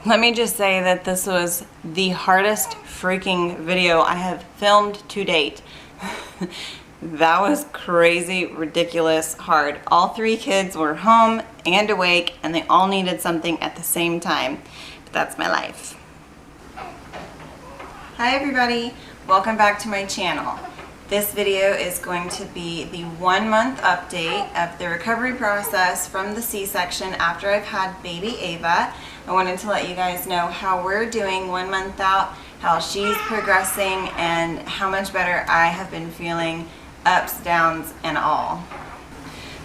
Let me just say that this was the hardest freaking video I have filmed to date. That was crazy, ridiculous, hard. All 3 kids were home and awake, and they all needed something at the same time. But that's my life. Hi everybody, welcome back to my channel. This video is going to be the 1-month update of the recovery process from the C-section after I've had baby Ava. I wanted to let you guys know how we're doing 1 month out, how she's progressing, and how much better I have been feeling, ups, downs, and all.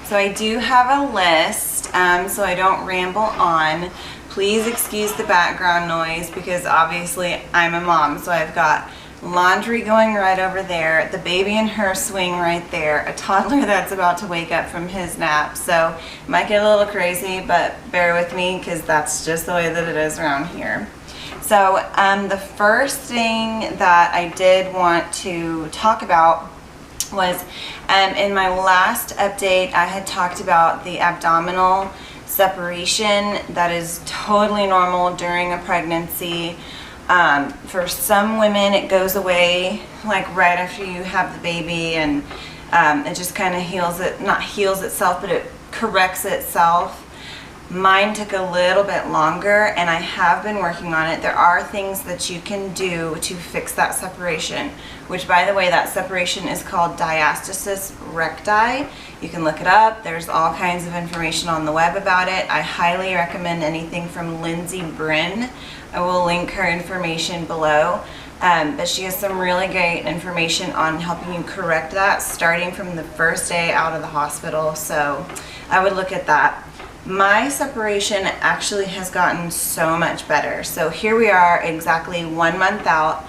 So I do have a list, so I don't ramble on. Please excuse the background noise because obviously I'm a mom, so I've got laundry going right over there, the baby in her swing right there, a toddler that's about to wake up from his nap. So it might get a little crazy, but bear with me because that's just the way that it is around here. So the first thing that I did want to talk about was in my last update I had talked about the abdominal separation that is totally normal during a pregnancy. For some women it goes away like right after you have the baby, and it just kind of heals it, not heals itself, but it corrects itself. Mine took a little bit longer, and I have been working on it. There are things that you can do to fix that separation, which, by the way, that separation is called diastasis recti. You can look it up. There's all kinds of information on the web about it. I highly recommend anything from Lindsay Bryn. I will link her information below. But she has some really great information on helping you correct that starting from the first day out of the hospital. So I would look at that. My separation actually has gotten so much better. So here we are exactly 1 month out,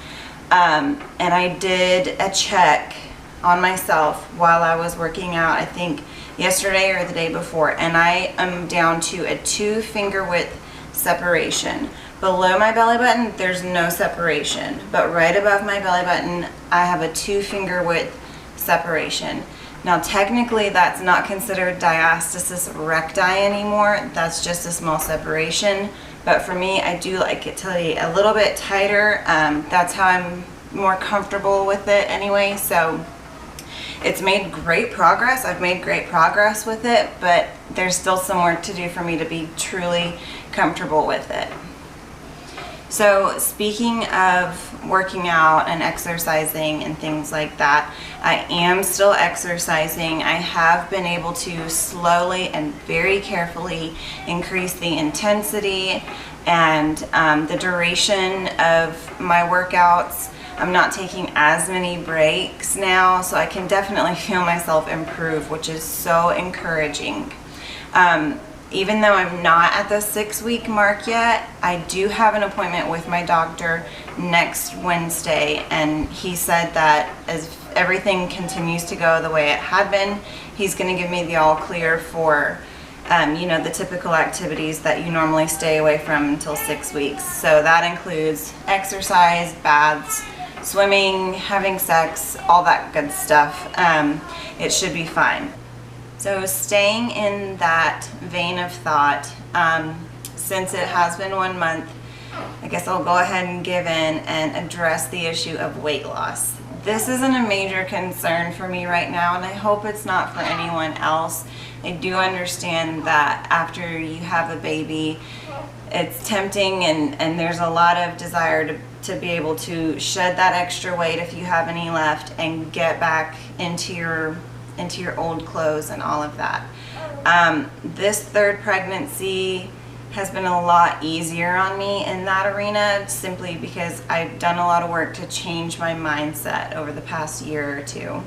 and I did a check on myself while I was working out, I think yesterday or the day before, and I am down to a 2-finger width separation. Below my belly button there's no separation, but right above my belly button I have a 2-finger width separation. Now technically that's not considered diastasis recti anymore, that's just a small separation, but for me I do like it to be a little bit tighter. That's how I'm more comfortable with it anyway, so it's made great progress. I've made great progress with it, but there's still some work to do for me to be truly comfortable with it. So speaking of working out and exercising and things like that, I am still exercising. I have been able to slowly and very carefully increase the intensity and the duration of my workouts. I'm not taking as many breaks now, so I can definitely feel myself improve, which is so encouraging. Even though I'm not at the 6-week mark yet, I do have an appointment with my doctor next Wednesday, and he said that as everything continues to go the way it had been, he's going to give me the all clear for you know, the typical activities that you normally stay away from until 6 weeks. So that includes exercise, baths, swimming, having sex, all that good stuff. It should be fine. So staying in that vein of thought, since it has been 1 month, I guess I'll go ahead and give in and address the issue of weight loss. This isn't a major concern for me right now, and I hope it's not for anyone else. I do understand that after you have a baby, it's tempting and there's a lot of desire to be able to shed that extra weight if you have any left and get back into your old clothes and all of that. This 3rd pregnancy has been a lot easier on me in that arena, simply because I've done a lot of work to change my mindset over the past year or 2.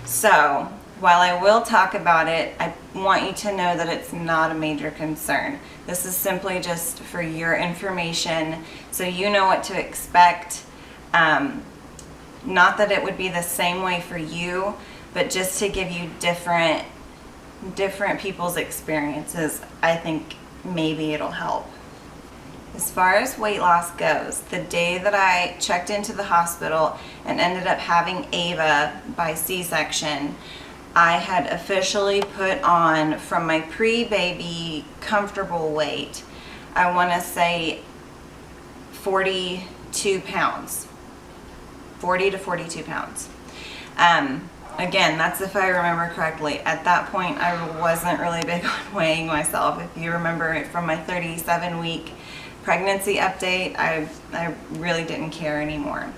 So while I will talk about it, I want you to know that it's not a major concern. This is simply just for your information so you know what to expect. Not that it would be the same way for you, but just to give you different people's experiences. I think maybe it'll help. As far as weight loss goes, the day that I checked into the hospital and ended up having Ava by C-section, I had officially put on, from my pre-baby comfortable weight, I want to say 42 pounds. 40 to 42 pounds. Again, that's if I remember correctly. At that point, I wasn't really big on weighing myself. If you remember it from my 37-week pregnancy update, I really didn't care anymore.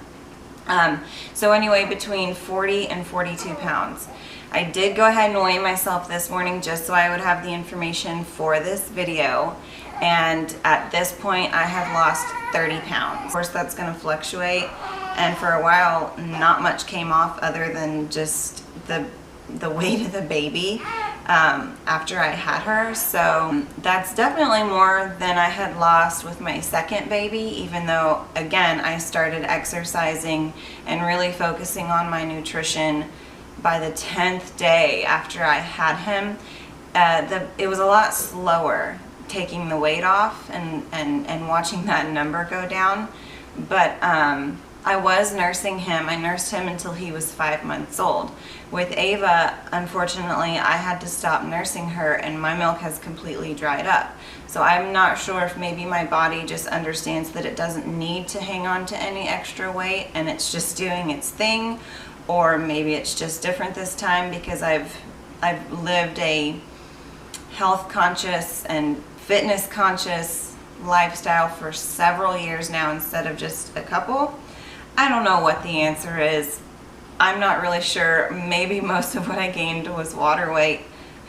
So anyway, between 40 and 42 pounds. I did go ahead and weigh myself this morning just so I would have the information for this video. And at this point, I have lost 30 pounds. Of course, that's going to fluctuate. And for a while, not much came off other than just the weight of the baby after I had her. So that's definitely more than I had lost with my second baby, even though, again, I started exercising and really focusing on my nutrition by the 10th day after I had him. It was a lot slower taking the weight off and watching that number go down. But I was nursing him. I nursed him until he was 5 months old. With Ava, unfortunately, I had to stop nursing her and my milk has completely dried up. So I'm not sure if maybe my body just understands that it doesn't need to hang on to any extra weight and it's just doing its thing, or maybe it's just different this time because I've lived a health conscious and fitness conscious lifestyle for several years now instead of just a couple. I don't know what the answer is. I'm not really sure. Maybe most of what I gained was water weight.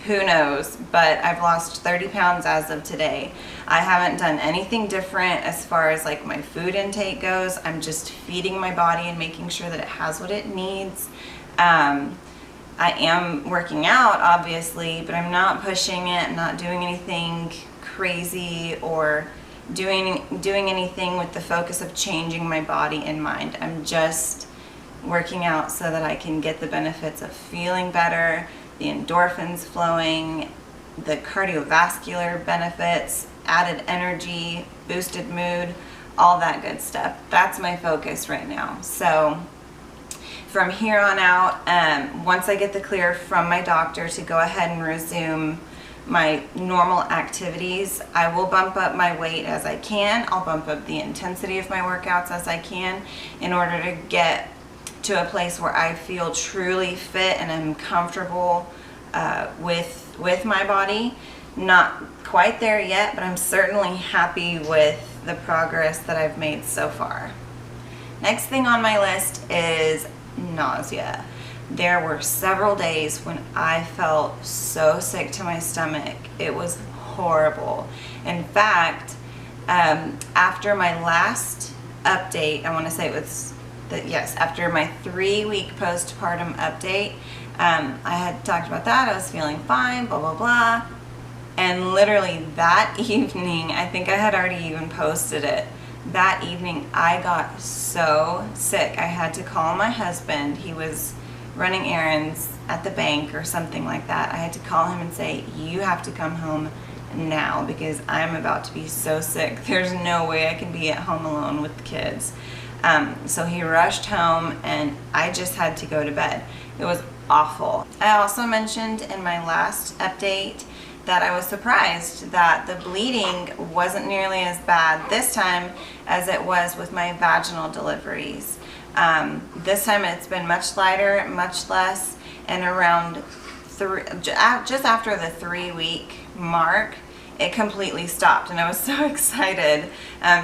Who knows? But I've lost 30 pounds as of today. I haven't done anything different as far as like my food intake goes. I'm just feeding my body and making sure that it has what it needs. I am working out, obviously, but I'm not pushing it. I'm not doing anything crazy or doing anything with the focus of changing my body and mind. I'm just working out so that I can get the benefits of feeling better, the endorphins flowing, the cardiovascular benefits, added energy, boosted mood, all that good stuff. That's my focus right now. So from here on out, once I get the clear from my doctor to go ahead and resume my normal activities, I will bump up my weight as I can. I'll bump up the intensity of my workouts as I can in order to get to a place where I feel truly fit and I'm comfortable with my body. Not quite there yet, but I'm certainly happy with the progress that I've made so far. Next thing on my list is nausea. There were several days when I felt so sick to my stomach. It was horrible. In fact, after my last update, I want to say it was after my 3-week postpartum update, I had talked about that. I was feeling fine, blah, blah, blah. And literally that evening, I think I had already even posted it. That evening, I got so sick. I had to call my husband. He was running errands at the bank or something like that. I had to call him and say, you have to come home now because I'm about to be so sick. There's no way I can be at home alone with the kids. So he rushed home and I just had to go to bed. It was awful. I also mentioned in my last update that I was surprised that the bleeding wasn't nearly as bad this time as it was with my vaginal deliveries. This time it's been much lighter, much less, and around just after the 3-week mark, it completely stopped, and I was so excited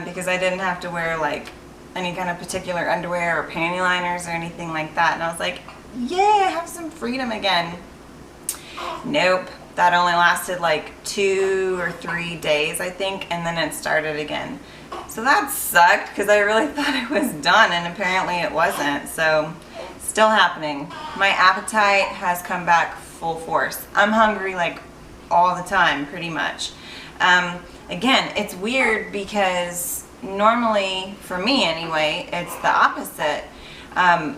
because I didn't have to wear like any kind of particular underwear or panty liners or anything like that, and I was like, yay, I have some freedom again. Nope, that only lasted like 2 or 3 days, I think, and then it started again. So that sucked because I really thought it was done, and apparently it wasn't. So still happening. My appetite has come back full force. I'm hungry like all the time, pretty much. Again, it's weird because normally, for me anyway, it's the opposite.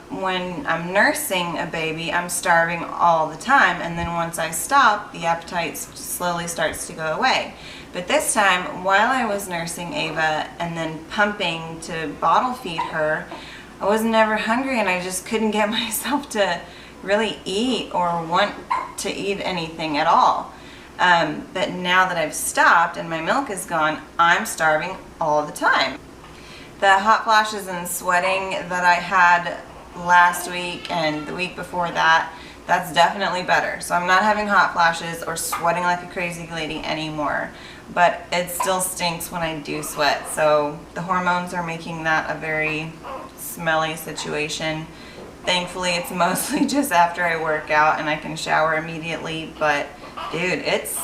When I'm nursing a baby, I'm starving all the time, and then once I stop, the appetite slowly starts to go away. But this time, while I was nursing Ava and then pumping to bottle feed her, I was never hungry and I just couldn't get myself to really eat or want to eat anything at all. But now that I've stopped and my milk is gone, I'm starving all the time. The hot flashes and sweating that I had last week and the week before that, that's definitely better. So I'm not having hot flashes or sweating like a crazy lady anymore, but it still stinks when I do sweat. So the hormones are making that a very smelly situation. Thankfully, it's mostly just after I work out and I can shower immediately, but dude, it's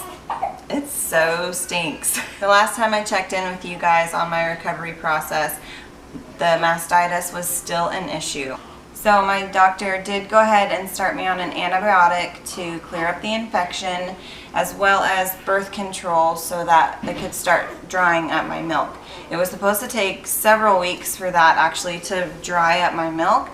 so stinks. The last time I checked in with you guys on my recovery process, the mastitis was still an issue. So my doctor did go ahead and start me on an antibiotic to clear up the infection, as well as birth control so that it could start drying up my milk. It was supposed to take several weeks for that actually to dry up my milk.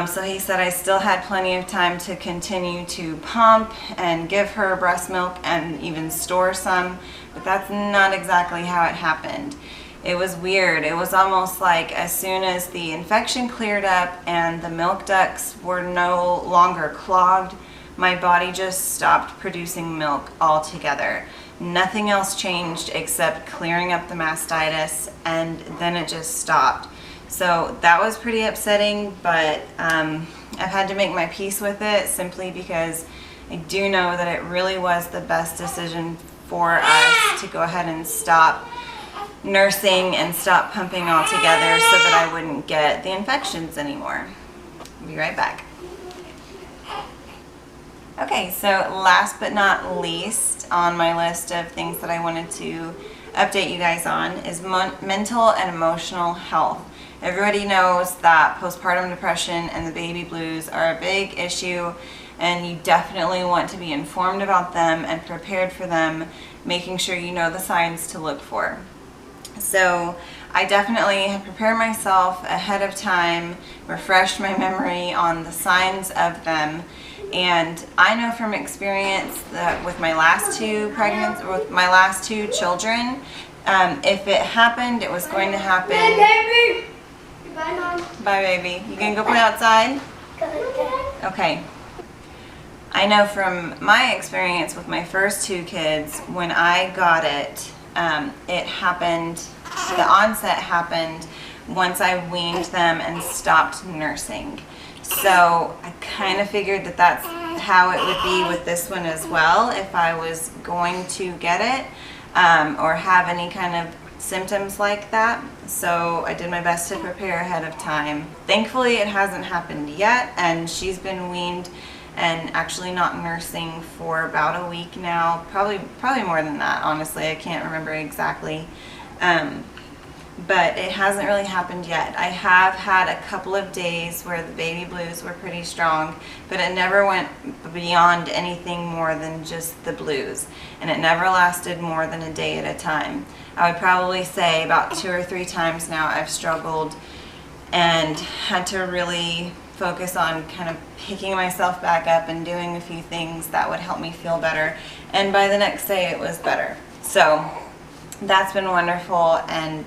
So he said I still had plenty of time to continue to pump and give her breast milk and even store some, but that's not exactly how it happened. It was weird. It was almost like as soon as the infection cleared up and the milk ducts were no longer clogged, my body just stopped producing milk altogether. Nothing else changed except clearing up the mastitis, and then it just stopped. So that was pretty upsetting, but I've had to make my peace with it simply because I do know that it really was the best decision for us to go ahead and stop nursing and stop pumping altogether so that I wouldn't get the infections anymore. I'll be right back. Okay, so last but not least on my list of things that I wanted to update you guys on is mental and emotional health. Everybody knows that postpartum depression and the baby blues are a big issue, and you definitely want to be informed about them and prepared for them, making sure you know the signs to look for. So I definitely have prepared myself ahead of time, refreshed my memory on the signs of them, and I know from experience that with my last two children, if it happened, it was going to happen. Bye, Mom. Bye, baby. You gonna go play outside? Okay. I know from my experience with my first two kids, when I got it, it happened, the onset happened once I weaned them and stopped nursing. So I kind of figured that that's how it would be with this one as well, if I was going to get it or have any kind of symptoms like that. So I did my best to prepare ahead of time. Thankfully it hasn't happened yet, and she's been weaned and actually not nursing for about a week now, probably more than that, honestly. I can't remember exactly, but it hasn't really happened yet. I have had a couple of days where the baby blues were pretty strong, but it never went beyond anything more than just the blues, and it never lasted more than a day at a time. I would probably say about 2 or 3 times now I've struggled and had to really focus on kind of picking myself back up and doing a few things that would help me feel better, and by the next day it was better. So that's been wonderful, and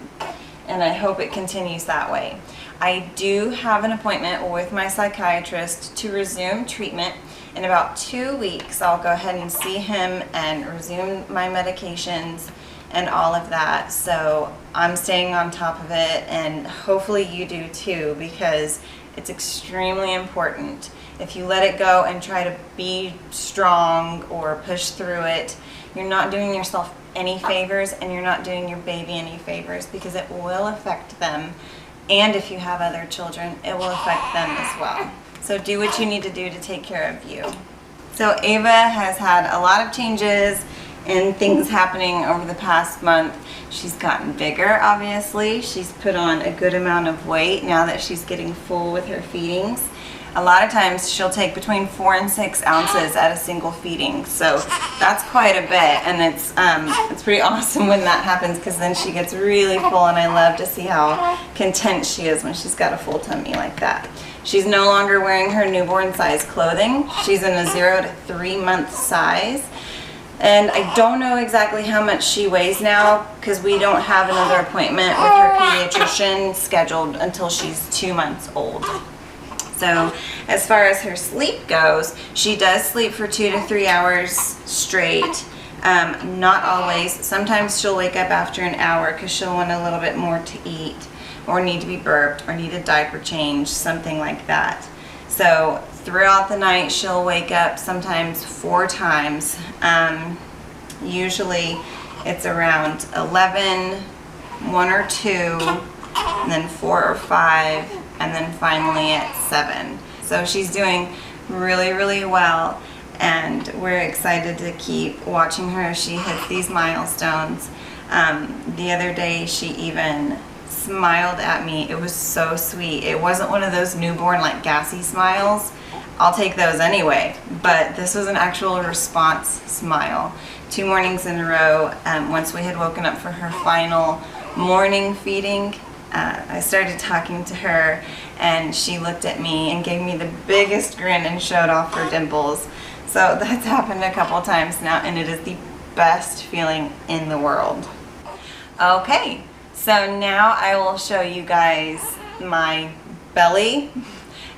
I hope it continues that way. I do have an appointment with my psychiatrist to resume treatment in about 2 weeks. I'll go ahead and see him and resume my medications and all of that. So I'm staying on top of it, and hopefully you do too, because it's extremely important. If you let it go and try to be strong or push through it, you're not doing yourself any favors, and you're not doing your baby any favors, because it will affect them. And if you have other children, it will affect them as well. So do what you need to do to take care of you. So Ava has had a lot of changes and things happening over the past month. She's gotten bigger, obviously. She's put on a good amount of weight now that she's getting full with her feedings. A lot of times she'll take between 4 and 6 ounces at a single feeding, so that's quite a bit, and it's pretty awesome when that happens, because then she gets really full, and I love to see how content she is when she's got a full tummy like that. She's no longer wearing her newborn size clothing. She's in a 0 to 3 month size. And I don't know exactly how much she weighs now, because we don't have another appointment with her pediatrician scheduled until she's 2 months old. So as far as her sleep goes, she does sleep for 2 to 3 hours straight. Not always. Sometimes she'll wake up after an hour because she'll want a little bit more to eat, or need to be burped, or need a diaper change, something like that. So throughout the night she'll wake up sometimes 4 times. Usually it's around 11, 1 or 2, and then 4 or 5, and then finally at 7. So she's doing really, really well, and we're excited to keep watching her as she hits these milestones. The other day she even smiled at me. It was so sweet. It wasn't one of those newborn like gassy smiles. I'll take those anyway, but this was an actual response smile. 2 mornings in a row. Once we had woken up for her final morning feeding, I started talking to her, and she looked at me and gave me the biggest grin and showed off her dimples. So that's happened a couple times now, and it is the best feeling in the world. Okay, so now I will show you guys my belly.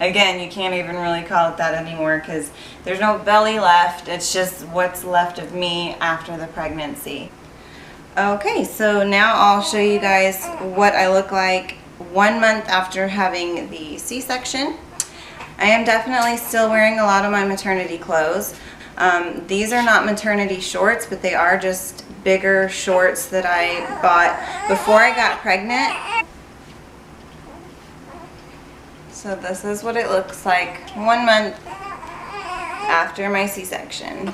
Again, you can't even really call it that anymore because there's no belly left. It's just what's left of me after the pregnancy. Okay, so now I'll show you guys what I look like 1 month after having the C-section. I am definitely still wearing a lot of my maternity clothes. These are not maternity shorts, but they are just bigger shorts that I bought before I got pregnant. So this is what it looks like 1 month after my C-section.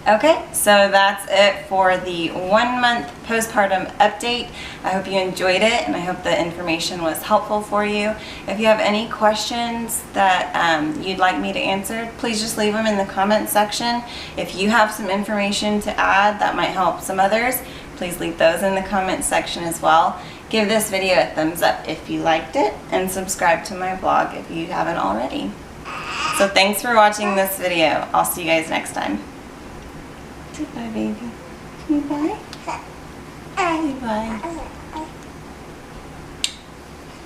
Okay, so that's it for the 1 month postpartum update. I hope you enjoyed it, and I hope the information was helpful for you. If you have any questions that you'd like me to answer, please just leave them in the comment section. If you have some information to add that might help some others, please leave those in the comment section as well. Give this video a thumbs up if you liked it, and subscribe to my blog if you haven't already. So thanks for watching this video. I'll see you guys next time. Say bye, baby. Say bye. Say bye.